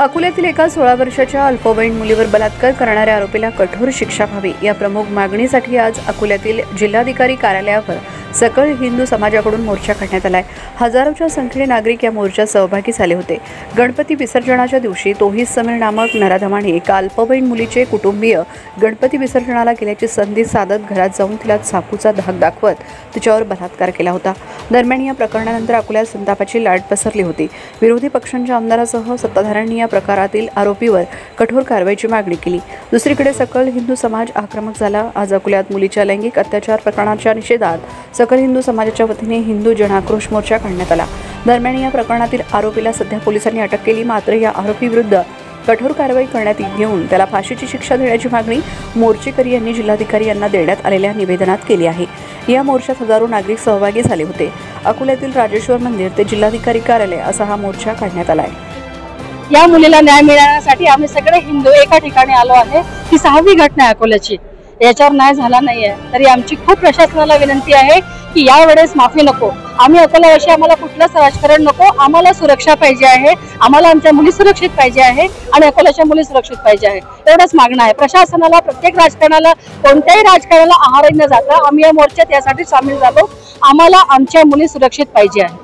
अकोल्यातील एका 16 वर्षाच्या अल्पवयीन मुलीवर बलात्कार करणाऱ्या आरोपीला कठोर शिक्षा व्हावी या प्रमुख मागणीसाठी आज अकोल्यातील जिल्हाधिकारी कार्यालयावर सकल हिंदू समाजाकडून मोर्चा काढण्यात आलाय। हजारोच्या संख्येने नागरिक या मोर्चात सहभागी झाले होते। गणपती विसर्जनाच्या दिवशी तोहीद समीर नामक नराधमाने एका अल्पवयीन मुलीचे कुटुंबीय गणपती विसर्जनाला गेल्याची संधी साधत घरात जाऊन तिला चाकूचा धाक दाखवत तिच्यावर बलात्कार केला होता। दरम्यान या प्रकरणानंतर अकोल्यात संतापाची लाट पसरली होती। विरोधी पक्षांच्या आमदारांसह सत्ताधाऱ्यांनी या प्रकारातील आरोपीवर कठोर कारवाईची मागणी केली। दुसरीकडे सकल हिंदू समाज आक्रमक झाला। आज अकोल्यात मुलीच्या लैंगिक अत्याचार प्रकरणाच्या निषेधात सकल हिंदू समाजाच्या वतीने हिंदू जनाक्रोश मोर्चा काढण्यात आला। दरम्यान या प्रकरणातील आरोपीला सध्या पोलिसांनी अटक केली, मात्र या आरोपीविरुद्ध कठोर कारवाई करण्यात येऊन त्याला फाशीची शिक्षा देण्याची मागणी मोर्चेकरी यांनी जिल्हाधिकारी यांना देण्यात आलेल्या निवेदनात केली आहे। या मोर्चात हजारो नागरिक सहभागी झाले होते। अकोल्यातील राजेश्वर मंदिर ते जिल्हाधिकारी कार्यालय असा हा मोर्चा काढण्यात आला आहे। या मुलीला न्याय मिळण्यासाठी आम्ही सगळे हिंदू एका ठिकाणी आलो आहे। ही 6वी घटना आहे अकोल्याची, याच्यावर न्याय झाला नाहीये। तरी आमची खूप प्रशासनाला विनंती आहे की यावेळेस माफी नको। आम्ही अकोल्यावासी, आम्हाला कुठलंच राजकारण नको, आम्हाला सुरक्षा पाहिजे आहे, आम्हाला आमच्या मुली सुरक्षित पाहिजे आहे आणि अकोल्याच्या मुली सुरक्षित पाहिजे आहे, एवढंच मागणं आहे। प्रशासनाला, प्रत्येक राजकारणाला, कोणत्याही राजकारणाला आहार न जाता आम्ही या मोर्चात यासाठी सामील झालो। आम्हाला आमच्या मुली सुरक्षित पाहिजे आहे।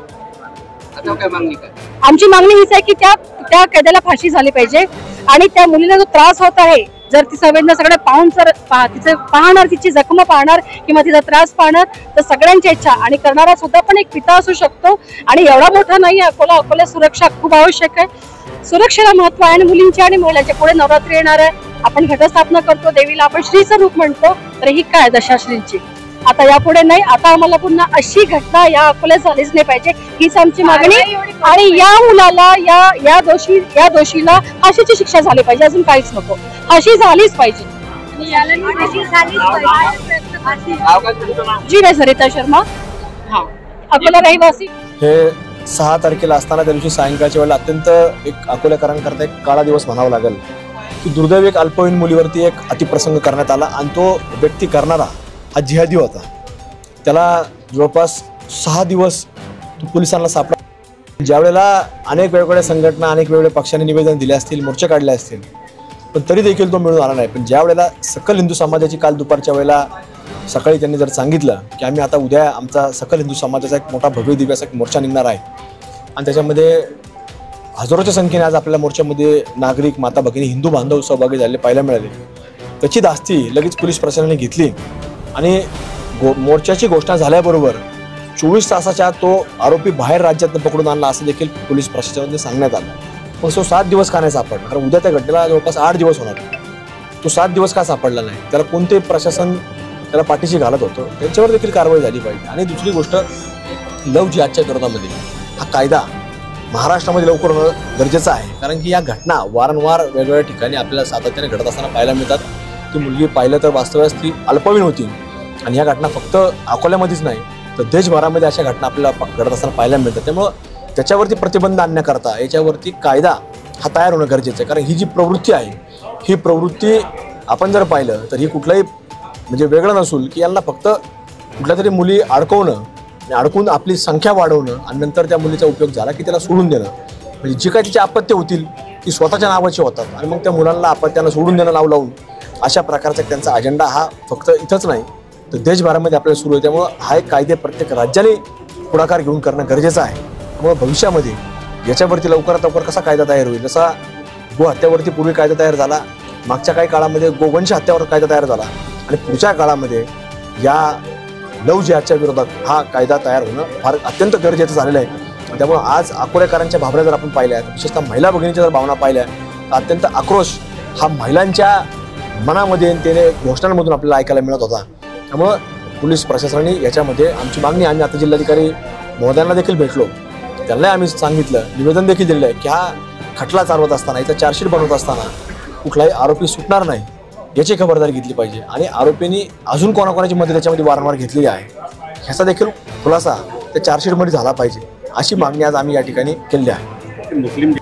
आमची मागणी हीच आहे की त्या कैद्याला फाशी झाली पाहिजे आणि त्या मुलीला जो त्रास होत आहे, जर ती संवेदना सगळं पाहून तिचं पाहणार, तिची जखम पाहणार किंवा तिचा त्रास पाहणार, तर सगळ्यांची इच्छा आणि करणारा सुद्धा पण एक पिता असू शकतो आणि एवढा मोठा नाही अकोला सुरक्षा खूप आवश्यक आहे। सुरक्षेला महत्व आहे आणि मुलींच्या आणि महिलांच्या पुढे नवरात्री येणार आहे। आपण घटस्थापना करतो, देवीला आपण श्रीचं रूप म्हणतो, तर ही काय दशा श्रींची आता यापुढे नाही। आता आम्हाला पुन्हा अशी घटना या अकोल्यात झालीच नाही पाहिजे, हीच आमची मागणी। आणि या मुलाला या दोषीला फाशीची शिक्षा झाली पाहिजे, अजून काहीच नको, फाशी झालीच पाहिजे। जी नाही सरिता शर्मा, अकोला रहिवासी। हे 6 तारखेला असताना त्या दिवशी सायंकाळच्या वेळेला अत्यंत एक अकोल्याकरांकरता एक काळा दिवस म्हणावा लागेल की दुर्दैवी एक अल्पवयीन मुलीवरती एक अतिप्रसंग करण्यात आला आणि तो व्यक्ती करणारा हा जिहादी होता। त्याला जवळपास 6 दिवस पोलिसांना सापडा। ज्यावेळेला अनेक वेगवेगळ्या संघटना, अनेक वेगवेगळ्या पक्षांनी निवेदन दिले असतील, मोर्चे काढले असतील, पण तरी देखील तो मिळून आला नाही। पण ज्या वेळेला सकल हिंदू समाजाची काल दुपारच्या वेळेला सकाळी त्यांनी जर सांगितलं की आम्ही आता उद्या आमचा सकल हिंदू समाजाचा एक मोठा भव्य दिव्य असा एक मोर्चा निघणार आहे आणि त्याच्यामध्ये हजारोच्या संख्येने आज आपल्या मोर्चामध्ये नागरिक, माता भगिनी, हिंदू बांधव सहभागी झालेले पाहायला मिळाले। त्याची धास्ती लगेच पोलीस प्रशासनाने घेतली आणि मोर्चाची घोषणा झाल्याबरोबर 24 तासाच्या आत तो आरोपी बाहेर राज्यातून पकडून आणला असं देखील पोलीस प्रशासनाने सांगण्यात आलं। पण तो 7 दिवस का नाही सापडला? कारण उद्या त्या घटनेला जवळपास 8 दिवस होणार। तो 7 दिवस का सापडला नाही? त्याला कोणते प्रशासन त्याला पाठीशी घालत होतं? त्यांच्यावर देखील कारवाई झाली पाहिजे। आणि दुसरी गोष्ट, लव जिहादच्या विरोधामध्ये हा कायदा महाराष्ट्रामध्ये लवकर होणं गरजेचं आहे, कारण की या घटना वारंवार वेगवेगळ्या ठिकाणी आपल्याला सातत्याने घडत असताना पाहायला मिळतात। ती मुलगी पाहिलं तर वास्तव्यास ती अल्पवयीन होती आणि ह्या घटना फक्त अकोल्यामध्येच नाही तर देशभरामध्ये अशा घटना आपल्याला घडत असताना पाहायला मिळतात। त्यामुळं त्याच्यावरती प्रतिबंध आणण्याकरता याच्यावरती कायदा हा तयार होणं गरजेचं आहे। कारण ही जी प्रवृत्ती आहे, ही प्रवृत्ती आपण जर पाहिलं तर ही कुठलाही म्हणजे वेगळं नसून की यांना फक्त कुठल्या तरी मुली अडकवणं, अडकून आपली संख्या वाढवणं आणि नंतर त्या मुलीचा उपयोग झाला की त्याला सोडून देणं, म्हणजे जी काय तिची अपत्य होतील ती स्वतःच्या नावाची होतात आणि मग त्या मुलांना अपत्याला सोडून देणं नाव लावून अशा प्रकारचा त्यांचा अजेंडा हा फक्त इथंच नाही तर देशभरामध्ये आपल्याला सुरू आहे। त्यामुळं हा एक कायदे प्रत्येक राज्याने पुढाकार घेऊन करणं गरजेचं आहे। त्यामुळे भविष्यामध्ये याच्यावरती लवकरात लवकर कसा कायदा तयार होईल, जसा गोहत्यावरती पूर्वी कायदा तयार झाला, मागच्या काही काळामध्ये गोवंश हत्यावर कायदा तयार झाला आणि पुढच्या काळामध्ये या लव जिहादच्या विरोधात हा कायदा तयार होणं फार अत्यंत गरजेचं झालेलं आहे। त्यामुळे आज अकोल्याकरांच्या भावना जर आपण पाहिल्या, विशेषतः महिला भगिनीच्या जर भावना पाहिल्या तर अत्यंत आक्रोश हा महिलांच्या मनामध्ये त्याने घोषणांमधून आपल्याला ऐकायला मिळत होता। त्यामुळं पोलीस प्रशासनाने याच्यामध्ये आमची मागणी, आम्ही आता जिल्हाधिकारी महोदयांना देखील भेटलो, त्यांना आम्ही सांगितलं, निवेदन देखील दिलेलं आहे की हा खटला चालवत असताना, याचा चार्जशीट बनवत असताना कुठलाही आरोपी सुटणार नाही याची खबरदारी घेतली पाहिजे आणि आरोपींनी अजून कोणाकोणाची मदत त्याच्यामध्ये वारंवार घेतलेली आहे ह्याचा देखील खुलासा त्या चार्जशीटमध्ये झाला पाहिजे, अशी मागणी आज आम्ही या ठिकाणी केली आहे।